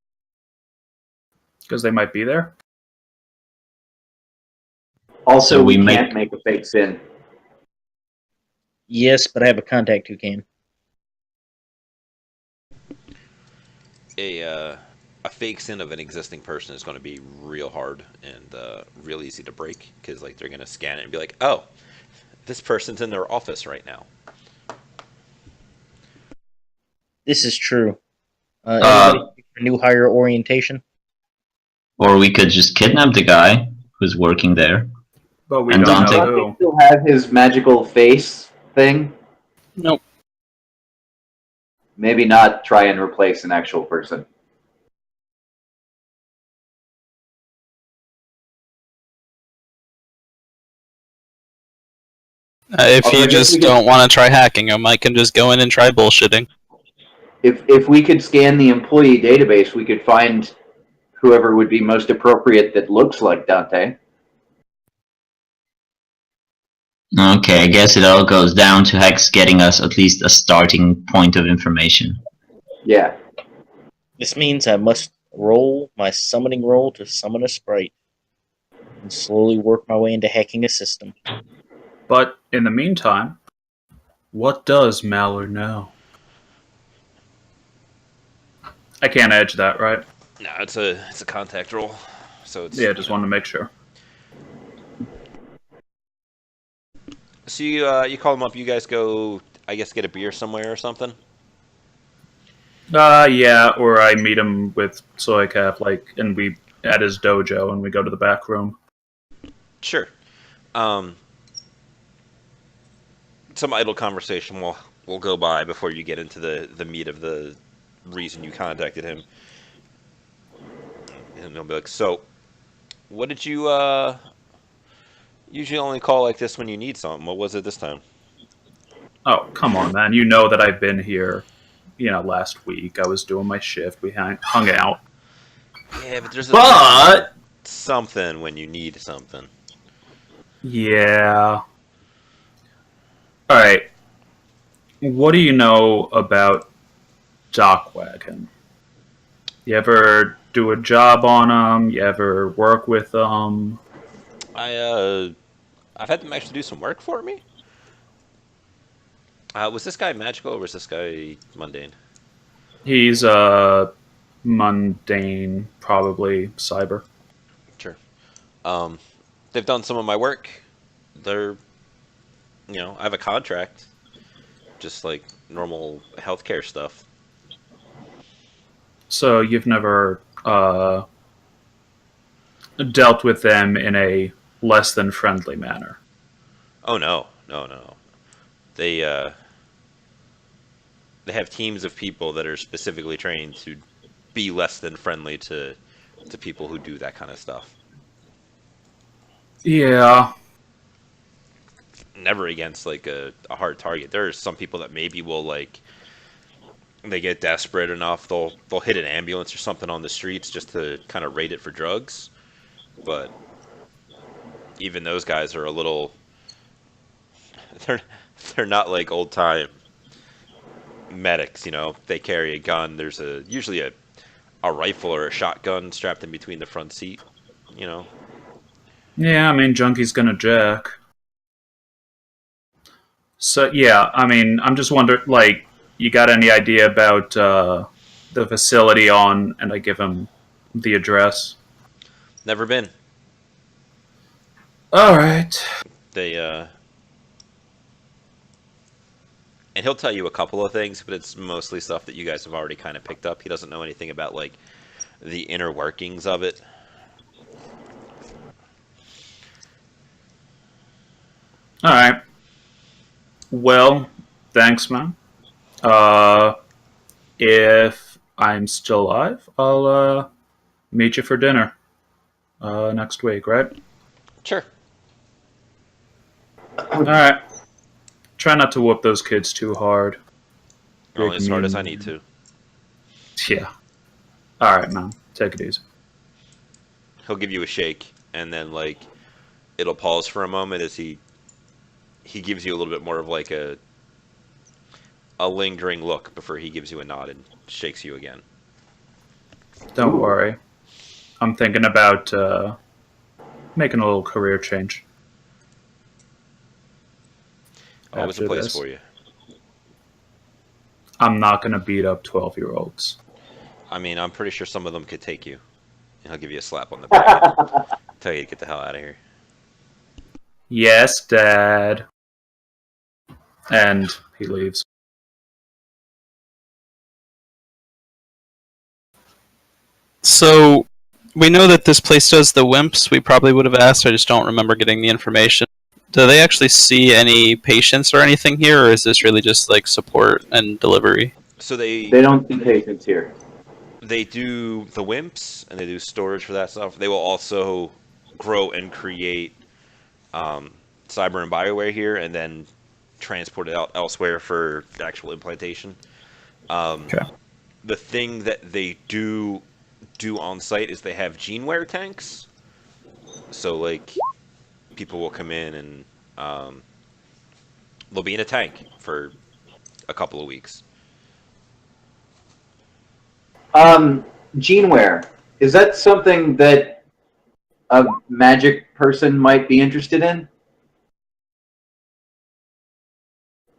Because they might be there. Also, So we we can't make a fake sin. Yes, but I have a contact who can. A fake sin of an existing person is going to be real hard and real easy to break because like they're going to scan it and be like, oh, this person's in their office right now. This is true. Uh, Anybody for new hire orientation? or we could just kidnap the guy who's working there. But we And don't Dante- know Does he who. still have his magical face thing? Nope. Maybe not try and replace an actual person. If Although I you guess we just could- don't want to try hacking them, I can just go in and try bullshitting. If we could scan the employee database, we could find whoever would be most appropriate that looks like Dante. Okay, I guess it all goes down to Hex getting us at least a starting point of information. Yeah. This means I must roll my summoning roll to summon a sprite and slowly work my way into hacking a system. But in the meantime, what does Mallard know? I can't edge that, right? No, it's a contact roll, so it's Yeah, just wanted to make sure. So you call them up. You guys go, I guess, get a beer somewhere or something. Yeah, or I meet him with Soycap, and we at his dojo, and we go to the back room. Sure. Some idle conversation will go by before you get into the meat of the reason you contacted him. And he'll be like, so, what did you usually only call like this when you need something? What was it this time? Oh, come on, man. You know that I've been here, last week. I was doing my shift. We hung out. Yeah, but there's But, something when you need something. yeah. Alright. What do you know about Dockwagon? You ever do a job on them? You ever work with them? I've had them actually do some work for me. Was this guy magical or was this guy mundane? He's mundane, probably cyber. Sure. They've done some of my work. They're, I have a contract, just like normal healthcare stuff. So you've never dealt with them in a less than friendly manner. Oh no. They they have teams of people that are specifically trained to be less than friendly to people who do that kind of stuff. Yeah. Never against like a hard target. There are some people that maybe will like they get desperate enough they'll hit an ambulance or something on the streets just to kind of raid it for drugs. But even those guys are a little they're they're not like old time medics, They carry a gun. There's usually a rifle or a shotgun strapped in between the front seat. Yeah, I mean, Junkie's gonna jack. So, yeah, I mean, I'm just wondering, you got any idea about the facility and I give him the address? Never been. Alright. They and he'll tell you a couple of things, but it's mostly stuff that you guys have already kind of picked up. He doesn't know anything about like the inner workings of it. Alright. Well, thanks, man. If I'm still alive, I'll meet you for dinner next week, right? Sure. Alright. Try not to whoop those kids too hard. Only as hard as I mean- need to. Yeah. Alright, man. Take it easy. He'll give you a shake, and then like it'll pause for a moment as he gives you a little bit more of like a lingering look before he gives you a nod and shakes you again. Don't worry. I'm thinking about making a little career change. Always a After place this, for you. I'm not going to beat up 12-year-olds. I mean, I'm pretty sure some of them could take you, and I'll give you a slap on the back. Tell you to get the hell out of here. Yes, Dad. And he leaves. So we know that this place does the wimps. We probably would have asked. I just don't remember getting the information. Do they actually see any patients or anything here, or is this really just like support and delivery? So They don't see patients here. they do the wimps and they do storage for that stuff. They will also grow and create cyber and bioware here, and then transport it out elsewhere for actual implantation. Okay. The thing that they do on site is they have geneware tanks. So like people will come in and they'll be in a tank for a couple of weeks. Geneware, is that something that a magic person might be interested in?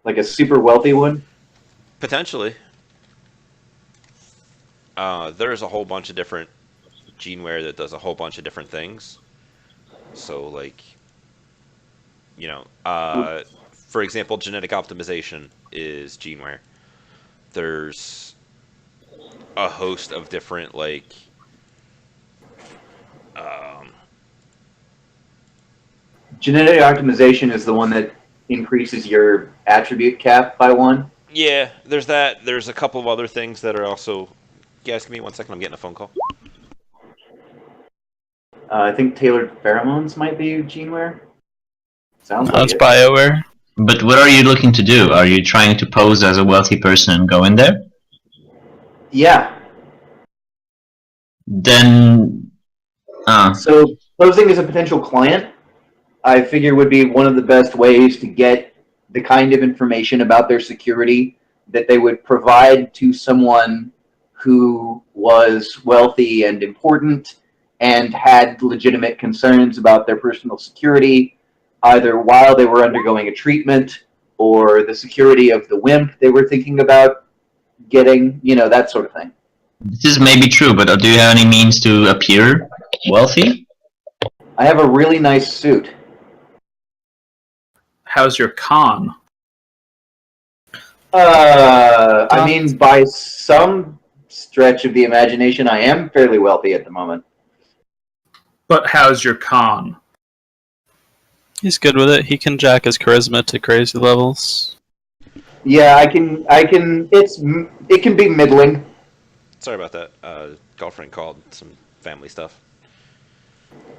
Like a super wealthy one? Potentially. There's a whole bunch of different geneware that does a whole bunch of different things. So like, for example, genetic optimization is geneware. There's a host of different like Genetic optimization is the one that increases your attribute cap by 1. yeah, there's that. There's a couple of other things that are also. Guys, give me 1 second. I'm getting a phone call. I think tailored pheromones might be geneware. Sounds No, like it's it. BioWare. But what are you looking to do? Are you trying to pose as a wealthy person and go in there? Yeah. Then, So posing as a potential client, I figure would be one of the best ways to get the kind of information about their security that they would provide to someone who was wealthy and important and had legitimate concerns about their personal security, either while they were undergoing a treatment or the security of the WIMP they were thinking about getting, that sort of thing. this is maybe true, but do you have any means to appear wealthy? I have a really nice suit. How's your con? I mean, by some stretch of the imagination, I am fairly wealthy at the moment. But how's your con? He's good with it. He can jack his charisma to crazy levels. Yeah, I can. It can be middling. Sorry about that. Girlfriend called. Some family stuff.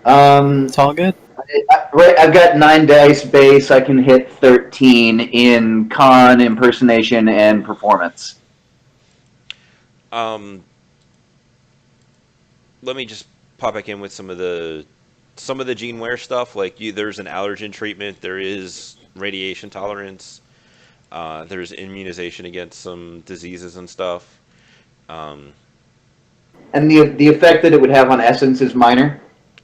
It's all good. Right, I've got 9 dice base. I can hit 13 in con, impersonation, and performance. Let me just pop back in with some of the geneware stuff. Like there's an allergen treatment. There is radiation tolerance. There's immunization against some diseases and stuff. And the effect that it would have on essence is minor.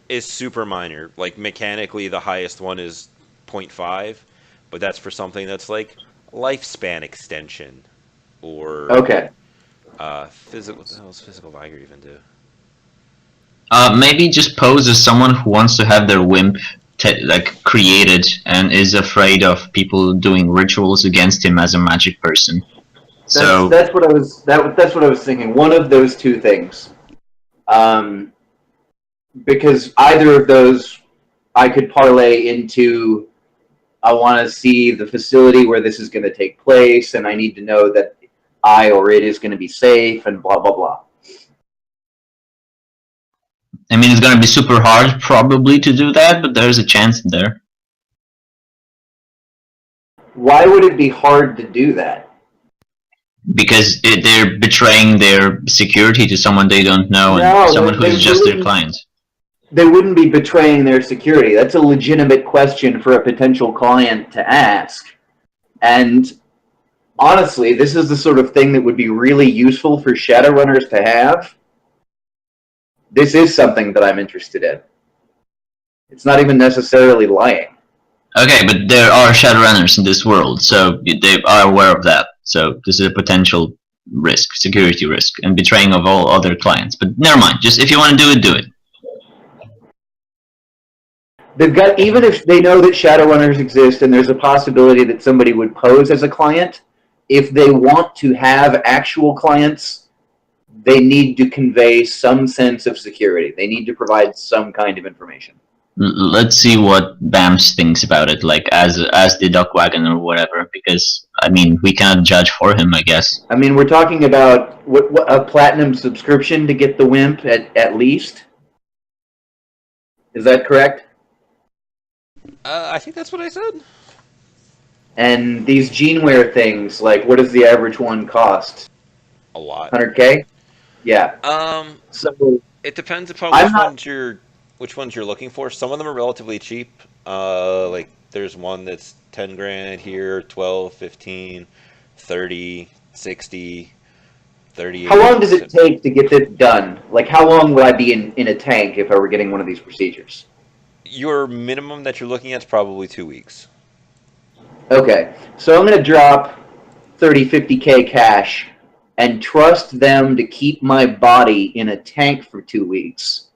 Is super minor. Like mechanically, the highest one is 0.5, but that's for something that's like lifespan extension or Okay. physical. What the hell does physical vigor even do? Maybe just pose as someone who wants to have their wimp created and is afraid of people doing rituals against him as a magic person. That's what I was. That's what I was thinking. One of those two things. Because either of those, I could parlay into. I want to see the facility where this is going to take place, and I need to know that I or it is going to be safe, and blah blah blah. I mean, it's going to be super hard probably to do that, but there's a chance there. Why would it be hard to do that? Because they're betraying their security to someone they don't know and someone who's just their client. They wouldn't be betraying their security. That's a legitimate question for a potential client to ask. And honestly, this is the sort of thing that would be really useful for Shadowrunners to have. this is something that I'm interested in. It's not even necessarily lying. Okay, but there are Shadowrunners in this world, so they are aware of that. So this is a potential risk, security risk, and betraying of all other clients. But never mind. Just if you want to do it, do it. They've got, even if they know that Shadowrunners exist and there's a possibility that somebody would pose as a client, if they want to have actual clients, they need to convey some sense of security. They need to provide some kind of information. Let's see what Bamce thinks about it, like as the duck wagon or whatever. Because I mean, we cannot judge for him, I guess. I mean, we're talking about what a platinum subscription to get the WIMP at least. Is that correct? I think that's what I said. And these GeneWare things, like, what does the average one cost? A lot. 100K? Yeah. So It depends upon I'm not- which ones you're looking for. Some of them are relatively cheap. Like there's one that's 10 grand here, 12, 15, 30, 60, 38. How long does it take to get this done? Like, how long would I be in a tank if I were getting one of these procedures? Your minimum that you're looking at is probably 2 weeks. Okay, so I'm going to drop 30, 50K cash and trust them to keep my body in a tank for 2 weeks.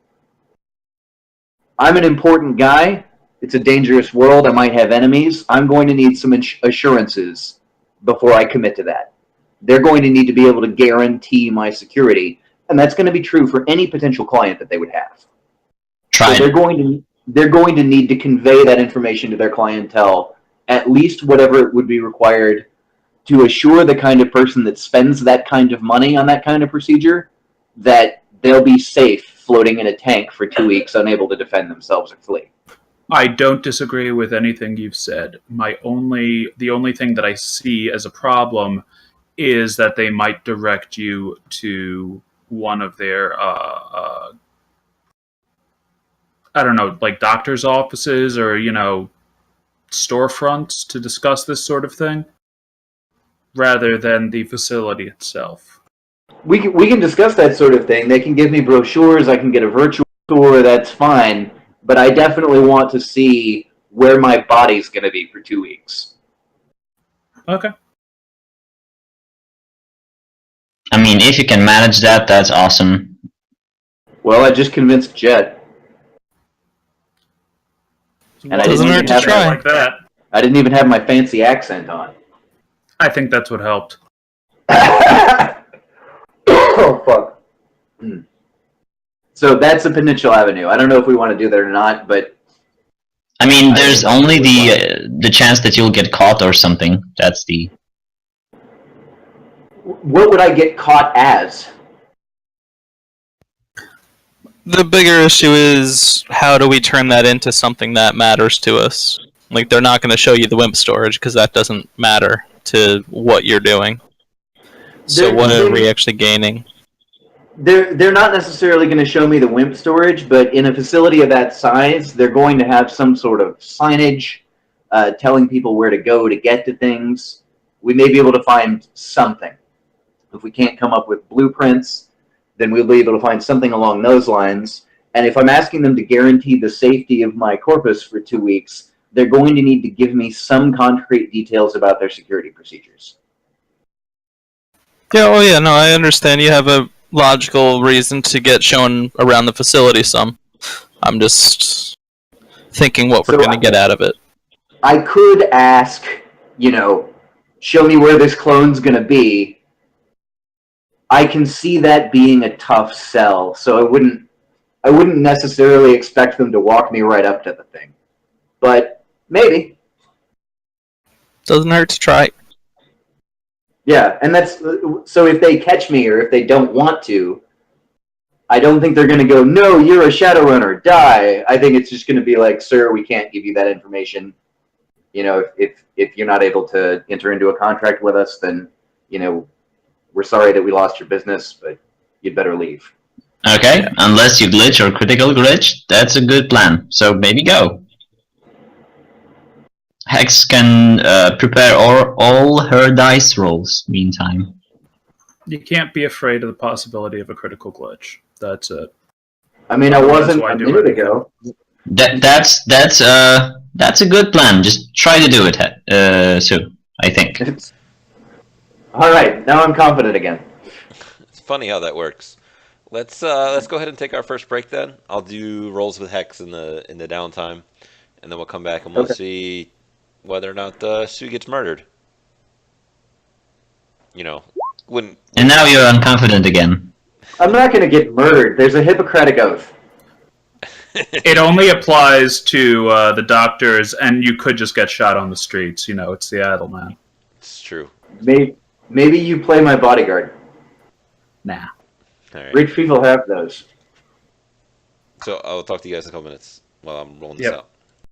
I'm an important guy. It's a dangerous world. I might have enemies. I'm going to need some assurances before I commit to that. They're going to need to be able to guarantee my security, and that's going to be true for any potential client that they would have. Try So it. they're going to need to convey that information to their clientele, at least whatever it would be required to assure the kind of person that spends that kind of money on that kind of procedure that they'll be safe floating in a tank for 2 weeks, unable to defend themselves or flee. I don't disagree with anything you've said. The only thing that I see as a problem is that they might direct you to one of their I don't know, like doctor's offices or, storefronts to discuss this sort of thing, rather than the facility itself. We can discuss that sort of thing. They can give me brochures. I can get a virtual tour. That's fine. But I definitely want to see where my body's going to be for 2 weeks. Okay. I mean, if you can manage that, that's awesome. Well, I just convinced Jet. And I Doesn't hurt to try. Like that. I didn't even have my fancy accent on. I think that's what helped. Oh, fuck. So that's a potential avenue. I don't know if we want to do that or not, but I mean, there's only the chance that you'll get caught or something. That's the. what would I get caught as? The bigger issue is how do we turn that into something that matters to us? Like, they're not going to show you the WIMP storage because that doesn't matter to what you're doing. So what are we actually gaining? They're not necessarily going to show me the WIMP storage, but in a facility of that size, they're going to have some sort of signage telling people where to go to get to things. We may be able to find something. If we can't come up with blueprints, then we'll be able to find something along those lines. And if I'm asking them to guarantee the safety of my corpus for 2 weeks, they're going to need to give me some concrete details about their security procedures. Yeah, yeah, no, I understand. You have a logical reason to get shown around the facility some. I'm just thinking what we're going to get out of it. I could ask, show me where this clone's going to be. I can see that being a tough sell, so I wouldn't necessarily expect them to walk me right up to the thing. But maybe. Doesn't hurt to try. Yeah, and that's so if they catch me or if they don't want to, I don't think they're going to go, no, you're a Shadowrunner, die. I think it's just going to be like, sir, we can't give you that information. If you're not able to enter into a contract with us, then, we're sorry that we lost your business, but you'd better leave. Okay, yeah. Unless you glitch or critical glitch, that's a good plan. So maybe go. Hex can prepare all her dice rolls, meantime. You can't be afraid of the possibility of a critical glitch. That's it. I mean, I Otherwise, wasn't why a do minute it? ago. That's a good plan. Just try to do it, Sue. I think. All right, now I'm confident again. It's funny how that works. Let's go ahead and take our first break then. I'll do rolls with Hex in the downtime, and then we'll come back and we'll Okay. see whether or not Sue gets murdered. You know, when And now you're unconfident again. I'm not going to get murdered. There's a Hippocratic oath. It only applies to the doctors, and you could just get shot on the streets. You know, it's Seattle, man. It's true. Maybe you play my bodyguard. Nah. All right. Rich people have those. So I'll talk to you guys in a couple minutes while I'm rolling this Yep. out.